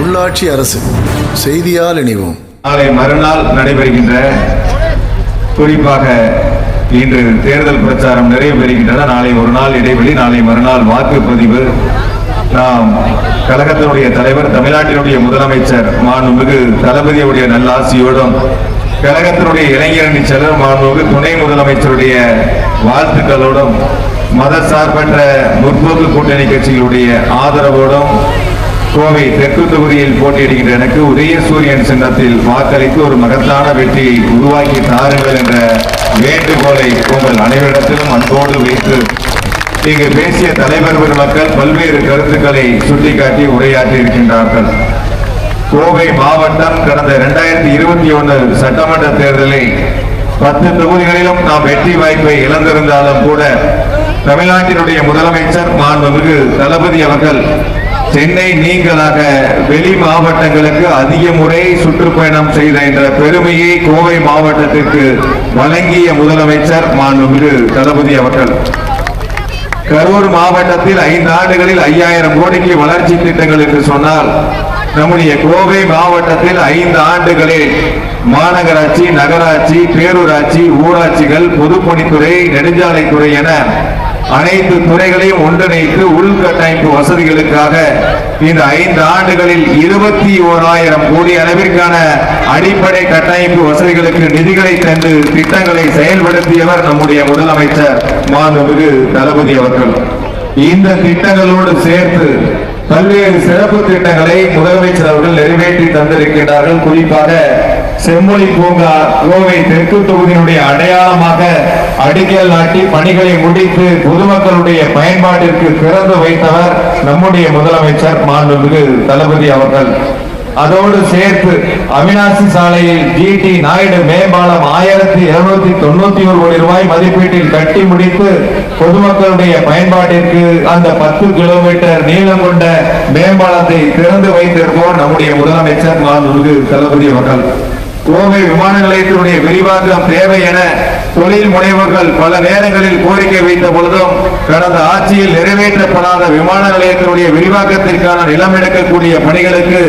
உள்ளாட்சி அரசு செய்தியால் இணைவோம். நாளை மறுநாள் நடைபெறுகின்ற, குறிப்பாக இன்று தேர்தல் பிரச்சாரம் நிறைவு பெறுகின்றன. நாளை ஒரு நாள் இடைவெளி, நாளை மறுநாள் வாக்குப்பதிவு. நாம் கழகத்தினுடைய தலைவர், தமிழ்நாட்டினுடைய முதலமைச்சர் மாண்புமிகு தளபதியுடைய நல்லாசியோடும், கழகத்தினுடைய இளைஞரணி செயலர் மாண்புமிகு துணை முதலமைச்சருடைய வாழ்த்துக்களோடும், மதசார்பற்ற முற்போக்கு கூட்டணி கட்சிகளுடைய ஆதரவோடும் கோவை தெற்கு தொகுதியில் போட்டியிடுகின்ற எனக்கு உதயசூரியன் சின்னத்தில் வாக்களித்து ஒரு மகத்தான வெற்றியை உருவாக்கி தாருங்கள் என்ற வேண்டுகோளை உங்கள் அனைவரிடத்திலும் அன்போடு வைத்து இங்கு பேசிய தலைவர் பெருமக்கள் பல்வேறு கருத்துக்களை சுட்டிக்காட்டி உரையாற்றி இருக்கின்றார்கள். கோவை மாவட்டம் கடந்த 2021 சட்டமன்ற தேர்தலை 10 தொகுதிகளிலும் நாம் வெற்றி வாய்ப்பை இழந்திருந்தாலும் கூட தமிழ்நாட்டினுடைய முதலமைச்சர் மாண்புமிகு தளபதி அவர்கள் சென்னை நீங்களாக வெளி மாவட்டங்களுக்கு அதிக முறை சுற்றுப்பயணம் செய்த என்ற பெருமையை கோவை மாவட்டத்திற்கு வழங்கிய முதலமைச்சர் மாண்புமிகு தளபதி அவர்கள் கரூர் மாவட்டத்தில் 5 ஆண்டுகளில் 5000 கோடிக்கு வளர்ச்சி திட்டங்கள் என்று சொன்னால், நம்முடைய கோவை மாவட்டத்தில் 5 ஆண்டுகளில் மாநகராட்சி, நகராட்சி, பேரூராட்சி, ஊராட்சிகள், பொதுப்பணித்துறை, நெடுஞ்சாலைத்துறை என அனைத்து துறைகளையும் ஒன்றிணைத்து உள்கட்டமைப்பு வசதிகளுக்காக இந்த 5 ஆண்டுகளில் 21,000 கோடி அளவிற்கான அடிப்படை கட்டமைப்பு வசதிகளுக்கு நிதிகளை தந்து திட்டங்களை செயல்படுத்தியவர் நம்முடைய முதலமைச்சர் மாண்புமிகு தளபதி அவர்கள். இந்த திட்டங்களோடு சேர்த்து பல்வேறு சிறப்பு திட்டங்களை முதலமைச்சர் அவர்கள் நிறைவேற்றி தந்திருக்கிறார்கள். குறிப்பாக செம்மொழி பூங்கா கோவை தெற்கு தொகுதியினுடைய அடையாளமாக அடிக்கல் நாட்டி பணிகளை முடித்து பொதுமக்களுடைய பயன்பாட்டிற்கு திறந்து வைத்தவர் நம்முடைய முதலமைச்சர் மாண்புமிகு தளபதி அவர்கள். அதோடு சேர்த்து அவினாசி சாலையில் GT நாயுடு மேம்பாலம் 1791 கோடி ரூபாய் மதிப்பீட்டில் கட்டி முடித்து பொதுமக்களுடைய பயன்பாட்டிற்கு அந்த 10 கிலோமீட்டர் நீளம் கொண்ட மேம்பாலத்தை திறந்து வைத்திருப்போர் நம்முடைய முதலமைச்சர் மாண்புமிகு தளபதி அவர்கள். கோவை விமான நிலையத்தினுடைய விரிவாக்கம் தேவை என தொழில் முனைவர்கள் பல நேரங்களில் கோரிக்கை வைத்த பொழுதும் கடந்த ஆட்சியில் நிறைவேற்றப்படாத விமான நிலையத்தினுடைய விரிவாக்கத்திற்கான நிலம் எடுக்கக்கூடிய பணிகளுக்கு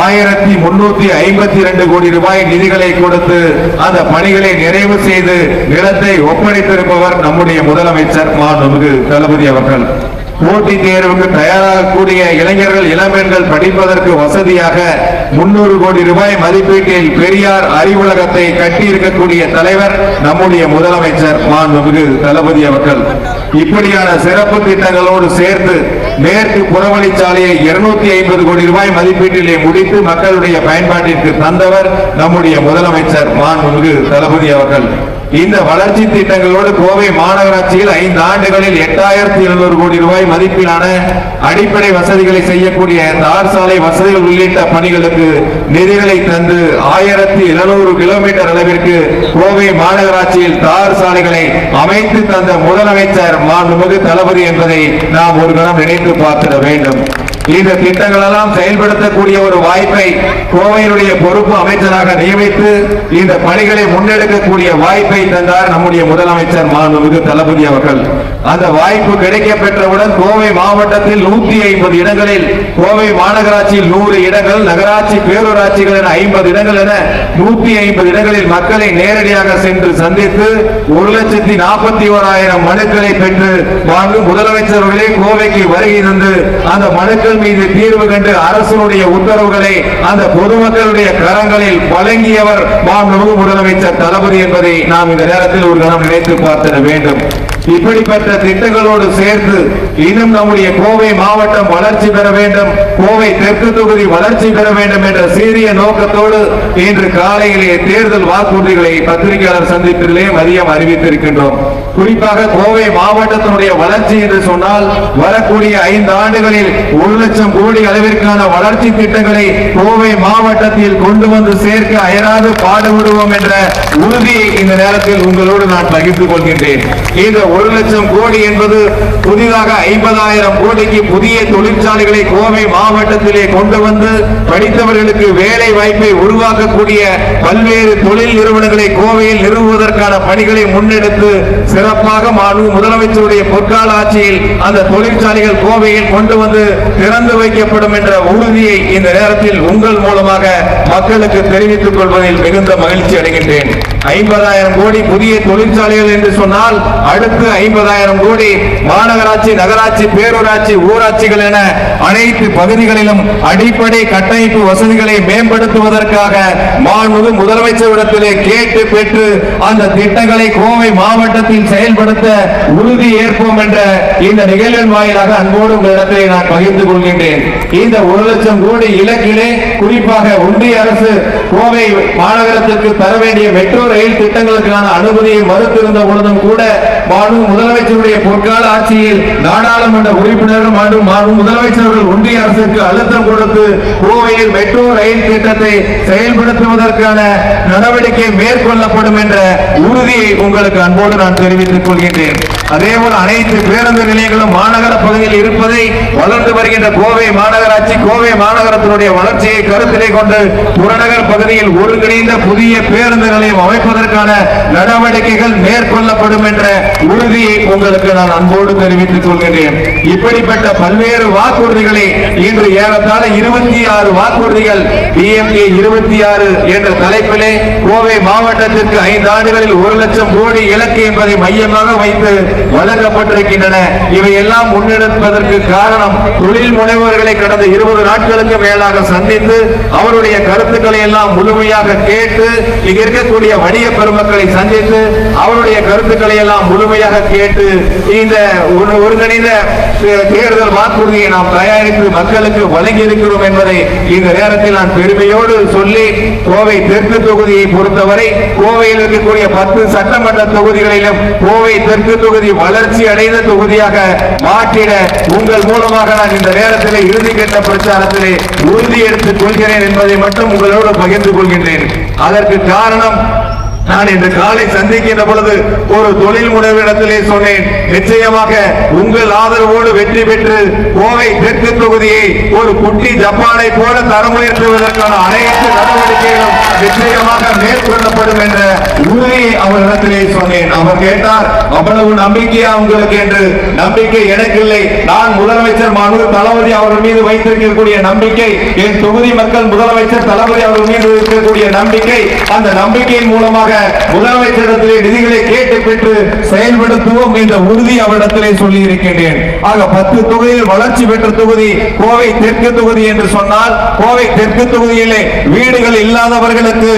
1352 கோடி ரூபாய் நிதிகளை கொடுத்து அந்த பணிகளை நிறைவு செய்து நிலத்தை ஒப்படைத்திருப்பவர் நம்முடைய முதலமைச்சர் மாண்புமிகு தளபதி அவர்கள். போட்டித் தேர்வுக்கு தயாராகக்கூடிய இளைஞர்கள், இளம்பெண்கள் படிப்பதற்கு வசதியாக 300 கோடி ரூபாய் மதிப்பீட்டில் பெரியார் அறிவுலகத்தை கட்டி இருக்கக்கூடிய தலைவர் நம்முடைய முதலமைச்சர் மாண்புமிகு தளபதி அவர்கள். இப்படியான சிறப்பு திட்டங்களோடு சேர்த்து மேற்கு புறவழிச்சாலையை 250 கோடி ரூபாய் மதிப்பீட்டிலே முடித்து மக்களுடைய பயன்பாட்டிற்கு தந்தவர் நம்முடைய முதலமைச்சர் மாண்புமிகு தளபதி அவர்கள். இந்த வளர்ச்சி திட்டங்களோடு கோவை மாநகராட்சியில் 5 ஆண்டுகளில் 8700 கோடி ரூபாய் மதிப்பிலான அடிப்படை வசதிகளை செய்யக்கூடிய தார் சாலை வசதிகள் உள்ளிட்ட பணிகளுக்கு நிதிகளை தந்து 1700 கிலோமீட்டர் அளவிற்கு கோவை மாநகராட்சியில் தார் சாலைகளை அமைத்து தந்த முதலமைச்சர் மாண்புமிகு தளபதி என்பதை நாம் ஒரு கணம் நினைத்து பார்த்திட வேண்டும். இந்த திட்டங்களெல்லாம் செயல்படுத்தக்கூடிய ஒரு வாய்ப்பை கோவையினுடைய பொறுப்பு அமைச்சராக நியமித்து இந்த பணிகளை முன்னெடுக்கக்கூடிய வாய்ப்பை தந்தார் நம்முடைய முதலமைச்சர் மாண்புமிகு தளபதி அவர்கள். அந்த வாய்ப்பு கிடைக்க பெற்றவுடன் கோவை மாவட்டத்தில் 150 இடங்களில், கோவை மாநகராட்சியில் 100 இடங்கள், நகராட்சி பேரூராட்சிகள் என 50 இடங்கள் என 150 இடங்களில் மக்களை நேரடியாக சென்று சந்தித்து 1,41,000 மனுக்களை பெற்று முதலமைச்சர்களே கோவைக்கு வருகை தந்து அந்த மனுக்கள் மீது தீர்வு கண்டு அரசுடைய உத்தரவுகளை அந்த பொதுமக்களுடைய கரங்களில் வழங்கியவர் மாண்புமிகு முதலமைச்சர் தளபதி என்பதை நாம் இந்த நேரத்தில் ஒரு கணம் நினைத்து பார்த்திட வேண்டும். இப்படிப்பட்ட திட்டங்களோடு சேர்த்து இன்னும் நம்முடைய கோவை மாவட்டம் வளர்ச்சி பெற வேண்டும், கோவை தெற்கு தொகுதி வளர்ச்சி பெற வேண்டும் என்ற சீரிய நோக்கத்தோடு இன்று காலையிலே தேர்தல் வாக்குறுதிகளை பத்திரிகையாளர் சந்திப்பிலே மதியம் அறிவித்திருக்கின்றோம். குறிப்பாக கோவை மாவட்டத்தினுடைய வளர்ச்சி என்று சொன்னால் வரக்கூடிய 5 ஆண்டுகளில் 1,00,000 கோடி அளவிற்கான வளர்ச்சி திட்டங்களை கோவை மாவட்டத்தில் கொண்டு வந்து சேர்க்க அயராது பாடுபடுவோம் என்ற உறுதியை இந்த நேரத்தில் உங்களோடு நான் பகிர்ந்து கொள்கின்றேன். இந்த 1,00,000 கோடி என்பது புதிதாக 50,000 கோடிக்கு புதிய தொழிற்சாலைகளை கோவை மாவட்டத்திலே கொண்டு வந்து படித்தவர்களுக்கு வேலை வாய்ப்பை உருவாக்கக்கூடிய பல்வேறு தொழில் நிறுவனங்களை கோவையில் நிறுவுவதற்கான பணிகளை முன்னெடுத்து சிறப்பாக முதலமைச்சருடைய பொற்கால ஆட்சியில் அந்த தொழிற்சாலைகள் கோவையில் கொண்டு வந்து திறந்து வைக்கப்படும் என்ற உறுதியை இந்த நேரத்தில் உங்கள் மூலமாக மக்களுக்கு தெரிவித்துக் கொள்வதில் மிகுந்த மகிழ்ச்சி அடைகின்றேன். 50,000 கோடி புதிய தொழிற்சாலைகள் என்று சொன்னால் அடுத்து 50,000 கோடி மாநகராட்சி, நகராட்சி, பேரூராட்சி, ஊராட்சிகள் என அனைத்து பகுதிகளிலும் அடிப்படை கட்டமைப்பு வசதிகளை மேம்படுத்துவதற்காக மாண்புமிகு முதலமைச்சரிடத்திலே கேட்டு பெற்று அந்த திட்டங்களை கோவை மாவட்டத்தில் செயல்படுத்த உறுதி ஏற்போம் என்ற இந்த நிகழ்வின் வாயிலாக அன்போடு உங்களிடத்திலே நான் பகிர்ந்து கொள்கின்றேன். இந்த 1,00,000 கோடி இலக்கிலே குறிப்பாக ஒன்றிய அரசு கோவை மாநகரத்திற்கு தர வேண்டிய மெட்ரோ ரயில் திட்டங்களுக்கான அனுமதியை மறுத்திருந்த பொழுதும் கூட முதலமைச்சருடைய பொற்கால ஆட்சியில் நாடாளுமன்ற உறுப்பினர்கள் முதலமைச்சர்கள் ஒன்றிய அரசுக்கு அழுத்தம் கொடுத்து கோவையில் மெட்ரோ ரயில் திட்டத்தை செயல்படுத்துவதற்கான நடவடிக்கை மேற்கொள்ளப்படும் என்ற உறுதியை உங்களுக்கு அன்போடு நான் தெரிவித்துக் கொள்கின்றேன். அதேபோல அனைத்து பேருந்து நிலையங்களும் மாநகர பகுதியில் இருப்பதை வளர்ந்து வருகின்ற கோவை மாநகராட்சி கோவை மாநகரத்தினுடைய வளர்ச்சியை கருத்திலே கொண்டு புறநகர் பகுதியில் ஒருங்கிணைந்த புதிய பேருந்து நிலையம் அமைப்பதற்கான நடவடிக்கைகள் மேற்கொள்ளப்படும் என்ற உறுதியை உங்களுக்கு நான் அன்போடு தெரிவித்துக் கொள்கிறேன். இப்படிப்பட்ட பல்வேறு வாக்குறுதிகளை இன்று ஏறத்தாழ 26 வாக்குறுதிகள் DMK 26 என்ற தலைப்பிலே கோவை மாவட்டத்திற்கு 5 ஆண்டுகளில் 1,00,000 கோடி இலக்கு என்பதை மையமாக வைத்து வழங்கப்பட்டிருக்கின்றன. இவை எல்லாம் முன்னெடுப்பதற்கு காரணம் தொழில் முனைவோர்களை கடந்த 20 நாட்களுக்கு மேலாக சந்தித்து அவருடைய கருத்துக்களை எல்லாம் முழுமையாக கேட்டு இங்க இருக்கக்கூடிய வணிக பெருமக்களை சந்தித்து அவருடைய கருத்துக்களை எல்லாம் முழுமையாக கேட்டு இந்த ஒருங்கிணைந்த தேர்தல் வாக்குறுதியை நாம் தயாரித்து மக்களுக்கு வழங்கி இருக்கிறோம் என்பதை இந்த நேரத்தில் நான் பெருமையோடு சொல்லி கோவை தெற்கு தொகுதியை பொறுத்தவரை கோவையில் இருக்கக்கூடிய 10 சட்டமன்ற தொகுதிகளிலும் கோவை தெற்கு தொகுதி வளர்ச்சி அடைந்த தொகுதியாக மாற்றிட உங்கள் மூலமாக நான் இந்த நேரத்தில் இறுதிக்கட்ட பிரச்சாரத்திலே உறுதி எடுத்துக் கொள்கிறேன் என்பதை மட்டும் உங்களோடு பகிர்ந்து கொள்கின்றேன். அதற்கு காரணம் நான் இன்று காலை சந்திக்கின்ற பொழுது ஒரு தொழில் முனைவரிடத்திலே சொன்னேன், நிச்சயமாக உங்கள் ஆதரவோடு வெற்றி பெற்று கோவை தெற்கு தொகுதியை ஒரு குட்டி ஜப்பானை போல தரம் உயர்த்துவதற்கான அனைத்து நடவடிக்கைகளும் நிச்சயமாக மேற்கொள்ளப்படும் என்ற உறுதியை அவரிடத்திலே சொன்னேன். அவர் கேட்டார், அவ்வளவு நம்பிக்கையா உங்களுக்கு என்று. நம்பிக்கை எனக்கு இல்லை. நான் முதலமைச்சர் மாண்புமிகு தளபதி அவர்கள் மீது வைத்திருக்கக்கூடிய நம்பிக்கை, என் தொகுதி மக்கள் முதலமைச்சர் தளபதி அவர்கள் மீது இருக்கக்கூடிய நம்பிக்கை, அந்த நம்பிக்கையின் மூலமாக முதலமைச்சரிடத்திலே நிதிகளை கேட்டு பெற்று செயல்படுத்துவோம் என்ற உறுதி அவரிடத்திலே சொல்லி இருக்கின்றேன். ஆக 10 தொகுதியில் வளர்ச்சி பெற்ற தொகுதி கோவை தெற்கு தொகுதி என்று சொன்னால் கோவை தெற்கு தொகுதியிலே வீடுகள் இல்லாதவர்களுக்கு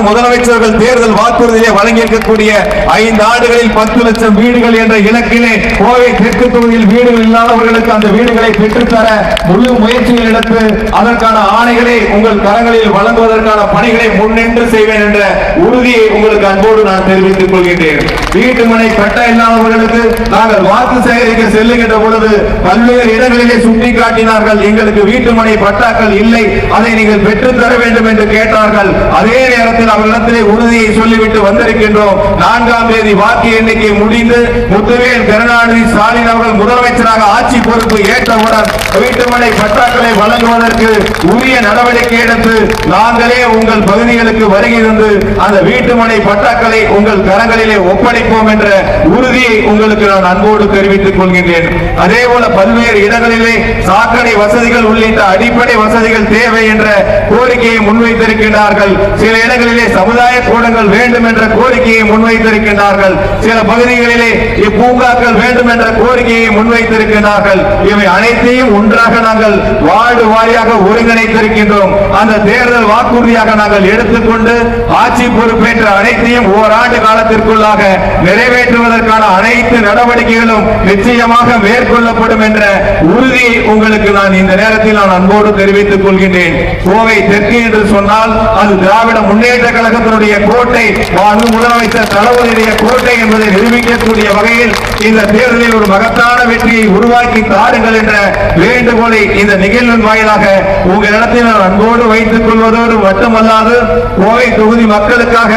முதலமைச்சர்கள் தேர்தல் வாக்குறுதியை வழங்கியிருக்கக்கூடிய 5 ஆண்டுகளில் 10 லட்சம் வீடுகள் என்ற இலக்கிலே கோவை தெற்கு தொகுதியில் வீடுகள் இல்லாதவர்களுக்கு அந்த வீடுகளை பெற்றுத்தர முழு முயற்சிகள் எடுத்து அதற்கான ஆணைகளை உங்கள் கரங்களில் வழங்குவதற்கான பணிகளை முன்னின்று செய்வேன் என்ற உறுதியை உங்களுக்கு அன்போடு நான் தெரிவித்துக் கொள்கின்றேன். வீட்டு மனை பட்டா இல்லாதவர்களுக்கு நாங்கள் வாக்கு சேகரிக்க செல்லுகின்ற பொழுது பல்வேறு இடங்களிலே சுட்டிக்காட்டினார்கள், எங்களுக்கு வீட்டு மனை பட்டாக்கள் இல்லை, அதை நீங்கள் பெற்றுத்தர வேண்டும் என்று கேட்டார்கள். அதே நேரத்தில் அவர்களிடத்திலே உறுதியை சொல்லிவிட்டு வந்திருக்கின்றோம். 4ஆம் தேதி வாக்கு எண்ணிக்கை முடிந்து முத்துவேல் கருணாநிதி ஸ்டாலின் அவர்கள் முதலமைச்சராக ஆட்சி பொறுப்பு ஏற்றவுடன் வீட்டு மனை பட்டாக்களை வழங்குவதற்கு உரிய நடவடிக்கை எடுத்து நாங்களே உங்கள் பகுதிகளுக்கு வருகை தந்து அந்த வீட்டு மனை பட்டாக்களை உங்கள் கரங்களிலே ஒப்படைப்போம் என்ற உறுதியை உங்களுக்கு நான் அன்போடு தெரிவித்துக் கொள்கின்றேன். அதே போல பல்வேறு இடங்களிலே சாக்கடை வசதிகள் உள்ளிட்ட அடிப்படை வசதிகள் தேவை என்ற கோரிக்கையை முன்வைத்திருக்கின்றார்கள். சில இடங்களிலே சமுதாய கூடங்கள் வேண்டும் என்ற கோரிக்கையை முன்வைத்திருக்கின்றார்கள். சில பகுதிகளிலே பூங்காக்கள் வேண்டும் என்ற கோரிக்கையை முன்வைத்திருக்கின்றார்கள். இவை அனைத்தையும் ஒன்றாக நாங்கள் வார்டு வாரியாக ஒருங்கிணைத்திருக்கின்றோம். அந்த தேர்தல் வாக்குறுதியாக நாங்கள் எடுத்துக்கொண்டு ஆட்சி பொறுப்பேற்ற அனைத்தையும் ஓராண்டு காலத்திற்குள்ளாக நிறைவேற்றுவதற்கான அனைத்து நடவடிக்கைகளும் நிச்சயமாக மேற்கொள்ளப்படும் என்ற உறுதியை உங்களுக்கு நான் இந்த நேரத்தில் நான் அன்போடு தெரிவித்துக் கொள்கின்றேன். கோவை தெற்கு என்று சொன்னால் அது திராவிட முன்னேற்ற கழகத்தினுடைய கோட்டை, முதலமைச்சர் தளபதியுடைய கோட்டை என்பதை நிரூபிக்கக்கூடிய வகையில் இந்த தேர்தலில் ஒரு மகத்தான வெற்றியை உருவாக்கி தாருங்கள் என்ற வேண்டுகோளை இந்த நிகழ்வின் வாயிலாக உங்களிடத்தில் நான் அன்போடு வைத்துக் கொள்வதோடு மட்டுமல்லாது கோவை தொகுதி மக்களுக்காக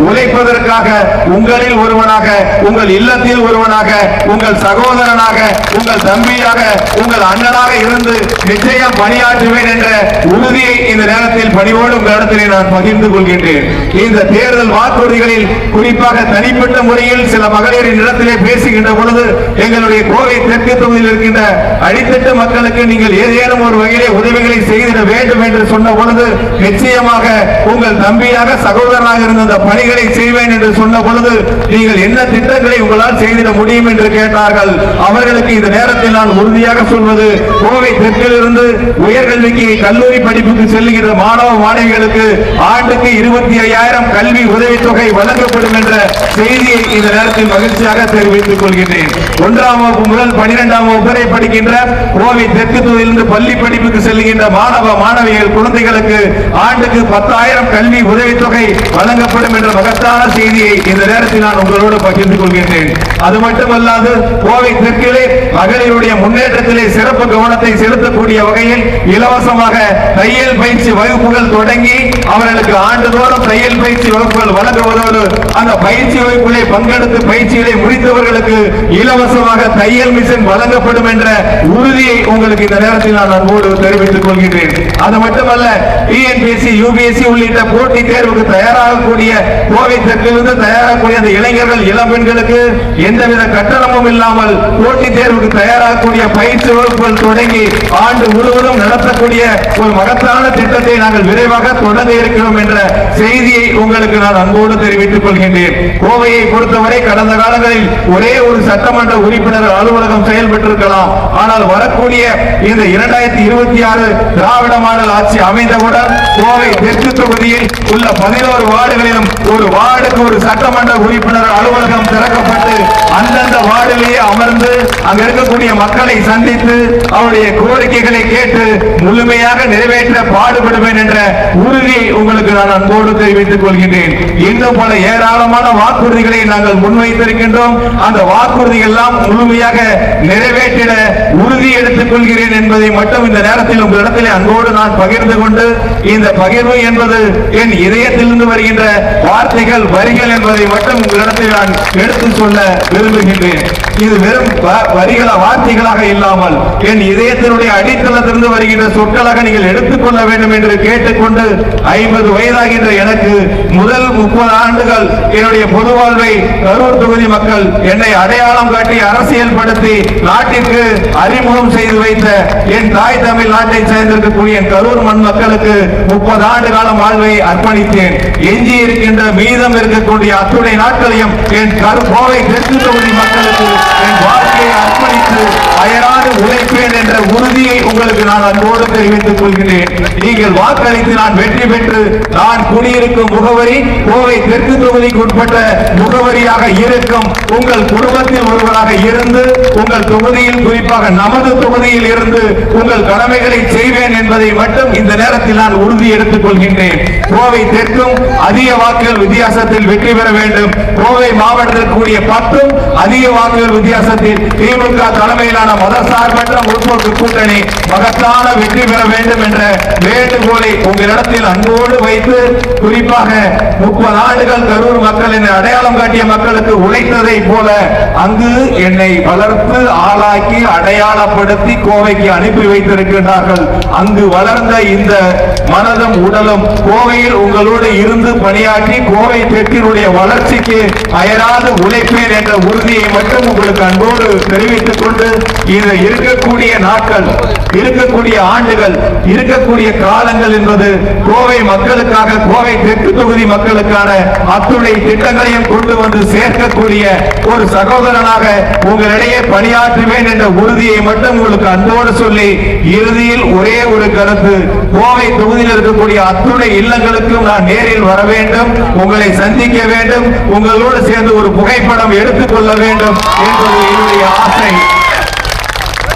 உழைப்பதற்காக உங்களில் ஒருவனாக, உங்கள் இல்லத்தில் ஒருவனாக, உங்கள் சகோதரனாக, உங்கள் தம்பியாக, உங்கள் அண்ணனாக இருந்து நிச்சயம் பணியாற்றுவேன் என்ற உறுதியை இந்த நேரத்தில் பணிவோடு உங்களிடத்திலே நான் பகிர்ந்து கொள்கின்றேன். இந்த தேர்தல் வாக்குறுதிகளில் குறிப்பாக தனிப்பட்ட முறையில் சில மகளிரின் இடத்திலே பேசுகின்ற பொழுது எங்களுடைய கோவை தெற்கு தொகுதியில் இருக்கின்ற அடித்தட்டு மக்களுக்கு நீங்கள் ஏதேனும் ஒரு வகையிலே உதவிகளை செய்திட வேண்டும் என்று சொன்ன பொழுது நிச்சயமாக உங்கள் தம்பியாக, சகோதரனாக இருந்த அந்த பணிகளை செய்வேன் என்று சொன்ன பொழுது நீங்கள் என்ன திட்டங்களை உங்களால் செய்திட முடியும் என்று கேட்டார்கள். அவர்களுக்கு இந்த நேரத்தில் நான் உறுதியாக சொல்வது, கோவை தெற்கிலிருந்து உயர்கல்விக்கு கல்லூரி படிப்புக்கு செல்லுகின்ற மாணவ மாணவிகளுக்கு ஆண்டுக்கு 25,000 கல்வி உதவித்தொகை வழங்கப்படும் என்ற செய்தியை இந்த நேரத்தில் மகிழ்ச்சியாக தெரிவித்துக் கொள்கின்றேன். 1ஆம் வகுப்பு முதல் 12ஆம் வகுப்பு வரை படிக்கின்ற கோவை தெற்கு தொகுதியிலிருந்து பள்ளி படிப்புக்கு செல்லுகின்ற மாணவ மாணவிகள் குழந்தைகளுக்கு ஆண்டுக்கு 10,000 கல்வி உதவித்தொகை வழங்கப்படும் என்ற மகத்தான செய்தியை இந்த நேரத்தில் நான் உங்களோடு பகிர்ந்து கொள்கின்றேன். அது மட்டுமல்லாது கோவை தெற்கிலே மகளிருடைய முன்னேற்றத்திலே சிறப்பு கவனத்தை செலுத்தக்கூடிய வகையில் இலவசமாக தையல் பயிற்சி வகுப்புகள் தொடங்கி அவர்களுக்கு ஆண்டுதோறும் தையல் பயிற்சி வகுப்புகள் வழங்குவதோடு அந்த பயிற்சி வகுப்புகளை பங்கெடுத்து பயிற்சிகளை முடித்தவர்களுக்கு இலவசமாக தையல் மிஷின் வழங்கப்படும் என்ற உறுதியை உங்களுக்கு இந்த நேரத்தில் நான் அன்போடு தெரிவித்துக் கொள்கின்றேன். அது மட்டுமல்ல, டிஎன்பிஎஸ்சி, யூபிஎஸ்சி உள்ளிட்ட போட்டி தேர்வுக்கு தயாராகக்கூடிய கோவை தெற்கிலிருந்து தயாராகக்கூடிய அந்த இளைஞர்கள், இளம் பெண்களுக்கு எந்தவித கட்டணமும் இல்லாமல் போட்டி தேர்வுக்கு தயாராகக்கூடிய பயிற்சி வகுப்புகள் தொடங்கி ஆண்டு முழுவதும் நடத்தக்கூடிய ஒரு மகத்தான திட்டத்தை நாங்கள் விரைவாக தொடங்க இருக்கிறோம் என்ற செய்தியை உங்களுக்கு நான் அன்போடு தெரிவித்துக் கொள்கின்றேன். கோவையை பொறுத்தவரை கடந்த காலங்களில் ஒரே ஒரு சட்டமன்ற உறுப்பினர் அலுவலகம் செயல்பட்டிருக்கலாம். ஆனால் வரக்கூடிய இந்த 2026 திராவிட மாடல் ஆட்சி அமைந்தவுடன் கோவை தெற்கு தொகுதியில் உள்ள 11 வார்டுகளிலும் ஒரு வார்டுக்கு ஒரு சட்டமன்ற உறுப்பினர் அலுவலகம் திறக்கப்பட்டு அந்தந்த வார்டிலேயே அமர்ந்து அங்க இருக்கக்கூடிய மக்களை சந்தித்து அவருடைய கோரிக்கைகளை கேட்டு முழுமையாக நிறைவேற்ற பாடுபடுவேன் என்ற உறுதியை உங்களுக்கு நான் அன்போடு தெரிவித்துக் கொள்கின்றேன். இன்னும் பல ஏராளமான வாக்குறுதிகளை நாங்கள் முன்வைத்திருக்கின்றோம். அந்த வாக்குறுதிகள் எல்லாம் முழுமையாக நிறைவேற்றிட உறுதி எடுத்துக் கொள்கிறேன் என்பதை மட்டும் இந்த நேரத்தில் உங்களிடத்தில் அன்போடு நான் பகிர்ந்து கொண்டு, இந்த பகிர்வு என்பது என் இதயத்திலிருந்து வருகின்ற வார்த்தைகள், வரிகள் என்பதை மட்டும் உங்களிடத்தில் நான் எடுத்து சொல்ல விரும்புகின்றேன். இது வெறும் வார்த்தைகளாக இல்லாமல் என் இதயத்தினுடைய அடித்தளத்திலிருந்து வருகின்ற சொற்களாக நீங்கள் எடுத்துக்கொள்ள வேண்டும் என்று கேட்டுக்கொண்டு, 50 வயதாகின்ற எனக்கு முதல் 30 ஆண்டுகள் என்னுடைய பொது வாழ்வை கரூர் தொகுதி மக்கள் என்னை அடையாளம் காட்டி அரசியல் படுத்தி நாட்டிற்கு அறிமுகம் செய்து வைத்த என் தாய் தமிழ் நாட்டை சேர்ந்திருக்கக்கூடிய என் கரூர் மண் மக்களுக்கு 30 ஆண்டு காலம் வாழ்வை அர்ப்பணித்தேன். எஞ்சி இருக்கின்ற மீதம் இருக்கக்கூடிய அத்துணை நாட்களையும் என் கோவை தெற்கு தொகுதி மக்களுக்கு என் வாழ்க்கையை அர்ப்பணித்து அயராது உழைப்பேன் என்ற உறுதியை உங்களுக்கு நான் அன்போடு தெரிவித்துக் கொள்கிறேன். நீங்கள் வாக்களித்து நான் வெற்றி பெற்று நான் குடியிருக்கும் முகவரி கோவை தெற்கு தொகுதிக்கு உட்பட்ட முகவரியாக இருக்கும். உங்கள் குடும்பத்தில் ஒருவராக இருந்து உங்கள் தொகுதியில், குறிப்பாக நமது தொகுதியில் இருந்து உங்கள் கடமைகளை செய்வேன் என்பதை மட்டும் இந்த நேரத்தில் நான் உறுதி எடுத்துக் கொள்கின்றேன். கோவை தெற்கும் அதிக வாக்குகள் வித்தியாசத்தில் வெற்றி பெற வேண்டும். கோவை மாவட்டத்தில் கூடிய 10 அதிக வாக்குகள் வித்தியாசத்தில் திமுக தலைமையிலான மதசார்பற்ற முற்போக்கு கூட்டணி மகத்தான வெற்றி பெற வேண்டும் என்ற வேண்டுகோளை உங்களிடத்தில் அன்போடு வைத்து, குறிப்பாக 30 ஆண்டுகள் கரூர் மக்கள் என்னை அடையாளம் காட்டிய மக்களுக்கு உழைத்ததை போல அங்கு என்னை வளர்த்து ஆளாக்கி அடையாளப்படுத்தி கோவைக்கு அனுப்பி வைத்திருக்கிறார்கள். அங்கு வளர்ந்த இந்த மனதும் உடலும் கோவையில் உங்களோடு இருந்து பணியாற்றி கோவை தெற்கினுடைய வளர்ச்சிக்கு அயராது உழைப்பேன் என்ற உறுதியை மட்டும் உங்களுக்கு அன்போடு தெரிவித்துக் கொண்டு, இது இருக்கக்கூடிய நாட்கள், இருக்கக்கூடிய ஆண்டுகள், இருக்கக்கூடிய காலங்கள் என்பது கோவை மக்களுக்காக, கோவை தெற்கு தொகுதி மக்களுக்கான அத்துணை திட்டங்களையும் கொண்டு வந்து சேர்க்கக்கூடிய ஒரு சகோதரனாக உங்களிடையே பணியாற்றுவேன் என்ற உறுதியை மட்டும் உங்களுக்கு அன்போடு சொல்லி, இறுதியில் ஒரே ஒரு கருத்து, கோவை தொகுதியில் இருக்கக்கூடிய அத்துணை இல்லங்களுக்கும் நான் நேரில் வர வேண்டும், உங்களை சந்திக்க வேண்டும், உங்களோடு சேர்ந்து ஒரு புகைப்படம் எடுத்துக்கொள்ள வேண்டும் என்பது என்னுடைய ஆசை.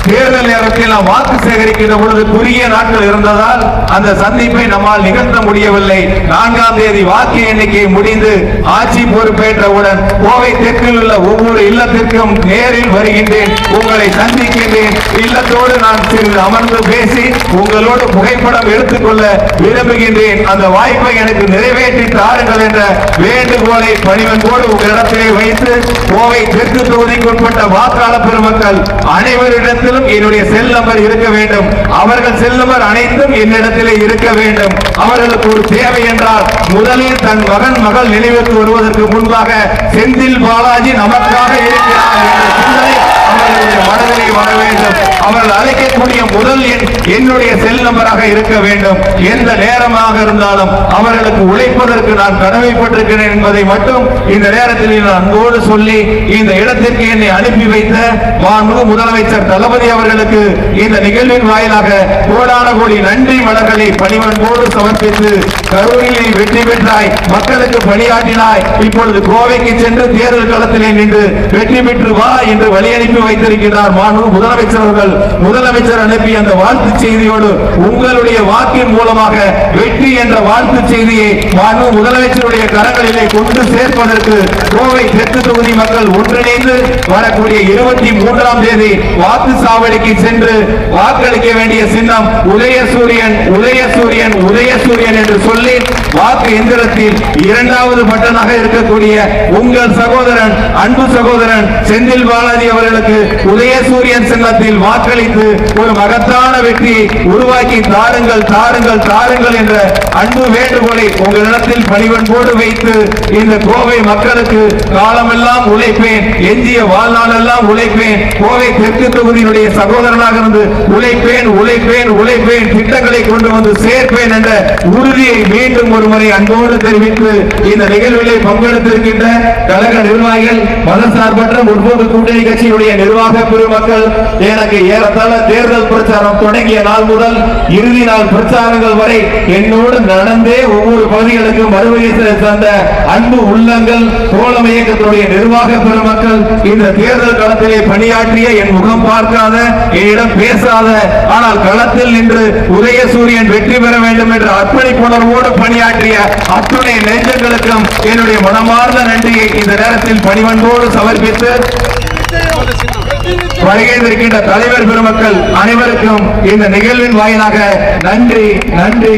தேர்தல் நேரத்தில் நாம் வாக்கு சேகரிக்கின்ற பொழுது குறுகிய நாட்கள் இருந்ததால் அந்த சந்திப்பை நம்மால் நிகழ்த்த முடியவில்லை. 4ஆம் தேதி வாக்கு எண்ணிக்கை முடிந்து ஆட்சி பொறுப்பேற்றவுடன் கோவை தெற்கில் உள்ள ஒவ்வொரு இல்லத்திற்கும் நேரில் வருகின்றேன், உங்களை சந்திக்கின்றேன். இல்லத்தோடு நான் சிறிது அமர்ந்து பேசி உங்களோடு புகைப்படம் எடுத்துக்கொள்ள விரும்புகின்றேன். அந்த வாய்ப்பை எனக்கு நிறைவேற்றி தாருங்கள் என்ற வேண்டுகோளை பணிவன்போடு உங்களிடத்திலே வைத்து கோவை தெற்கு தொகுதிக்குட்பட்ட வாக்காளர் பெருமக்கள் அனைவரிடத்திலும் என்னுடைய செல் நம்பர் இருக்க வேண்டும். அவர்கள் செல் நம்பர் அனைத்தும் என்னிடத்திலே இருக்க வேண்டும். அவர்களுக்கு ஒரு தேவை என்றால் முதலில் தன் மகன் மகள் நினைவுக்கு வருவதற்கு முன்பாக செந்தில் பாலாஜி நமக்காக இருக்கிறார் என்ற சிந்தனை அவர்களுடைய மனதிலே வர வேண்டும். அவர்கள் அழைக்கக்கூடிய முதல் எண் என்னுடைய செல் நம்பராக இருக்க வேண்டும். எந்த நேரமாக இருந்தாலும் அவர்களுக்கு உழைப்பதற்கு நான் கடமைப்பட்டிருக்கிறேன் என்பதை மட்டும் இந்த நேரத்தில் நான் அன்போடு சொல்லி இந்த இடத்திற்கு என்னை அனுப்பி வைத்த மாண்புமிகு முதலமைச்சர் தளபதி அவர்களுக்கு இந்த நிகழ்வின் வாயிலாக கோடான கோடி நன்றி மலர்களை பணிவன்போடு சமர்ப்பித்து கரூரில் வெற்றி பெற்றாய், மக்களுக்கு பணியாற்றினாய், இப்பொழுது கோவைக்கு சென்று தேர்தல் களத்திலே நின்று வெற்றி பெற்று வா என்று வழி அனுப்பி வைத்திருக்கிறார் மாண்புமிகு முதலமைச்சர் அவர்கள். முதலமைச்சர் அனுப்பிய அந்த வாழ்த்து செய்தியோடு உங்களுடைய வாக்கின் மூலமாக வெற்றி என்ற வாழ்த்து செய்தியை மாண்புமிகு முதலமைச்சருடைய கரங்களிலே கொண்டு சேர்ப்பதற்கு கோவை தெற்கு தொகுதி மக்கள் ஒன்றிணைந்து வரக்கூடிய 23ஆம் தேதி வாக்கு சாவடிக்கு சென்று வாக்களிக்க வேண்டிய சின்னம் உதயசூரியன் உதயசூரியன் உதயசூரியன் என்று சொல்லி வாக்கு எந்திரத்தில் 2வது பட்டனாக இருக்கக்கூடிய உங்கள் சகோதரன் அன்பு சகோதரன் செந்தில் பாலாஜி அவர்களுக்கு உதயசூரியன் சின்னத்தில் வாக்களித்து ஒரு மகத்தான வெற்றியை உருவாக்கி தாருங்கள் தாருங்கள் தாருங்கள் என்ற அன்பு வேண்டுகோளை உங்களிடத்தில் பணிவன்போடு வைத்து இந்த கோவை மக்களுக்கு காலமெல்லாம் உழைப்பேன், எஞ்சிய வாழ்நாளெல்லாம் உழைப்பேன், கோவை தெற்கு தொகுதியினுடைய சகோதரனாக இருந்து உழைப்பேன் உழைப்பேன் உழைப்பேன், திட்டங்களை கொண்டு வந்து சேர்ப்பேன் என்ற உறுதியை மீண்டும் ஒருமுறை அன்போடு தெரிவித்து இந்த நிகழ்விலே பங்கெடுத்திருக்கின்ற கழக நிர்வாகிகள், மதசார்பற்ற முற்போக்கு கூட்டணி கட்சியினுடைய நிர்வாக பெருமக்கள், எனக்கு ஏறத்தாழ தேர்தல் பிரச்சாரம் தொடங்கிய நாள் முதல் இறுதி நாள் பிரச்சாரங்கள் வரை என்னோடு நடந்தே ஒவ்வொரு பகுதிகளுக்கும் வருகை தந்த அன்பு உள்ளங்கள், தோழமை இயக்கத்தினுடைய நிர்வாக பெருமக்கள், இந்த தேர்தல் களத்திலே பணியாற்றிய என் முகம் பார்க்காத என்னிடம் பேசாத ஆனால் களத்தில் நின்று உதயசூரியன் வெற்றி பெற வேண்டும் என்ற அர்ப்பணிப்புணர்வோடு பணியாற்றிய அத்துணை நெஞ்சங்களுக்கும் என்னுடைய மனமார்ந்த நன்றியை இந்த நேரத்தில் பணிவன்போடு சமர்ப்பித்து வருகை இருக்கின்ற தலைவர் பெருமக்கள் அனைவருக்கும் இந்த நிகழ்வின் வாயிலாக நன்றி நன்றி.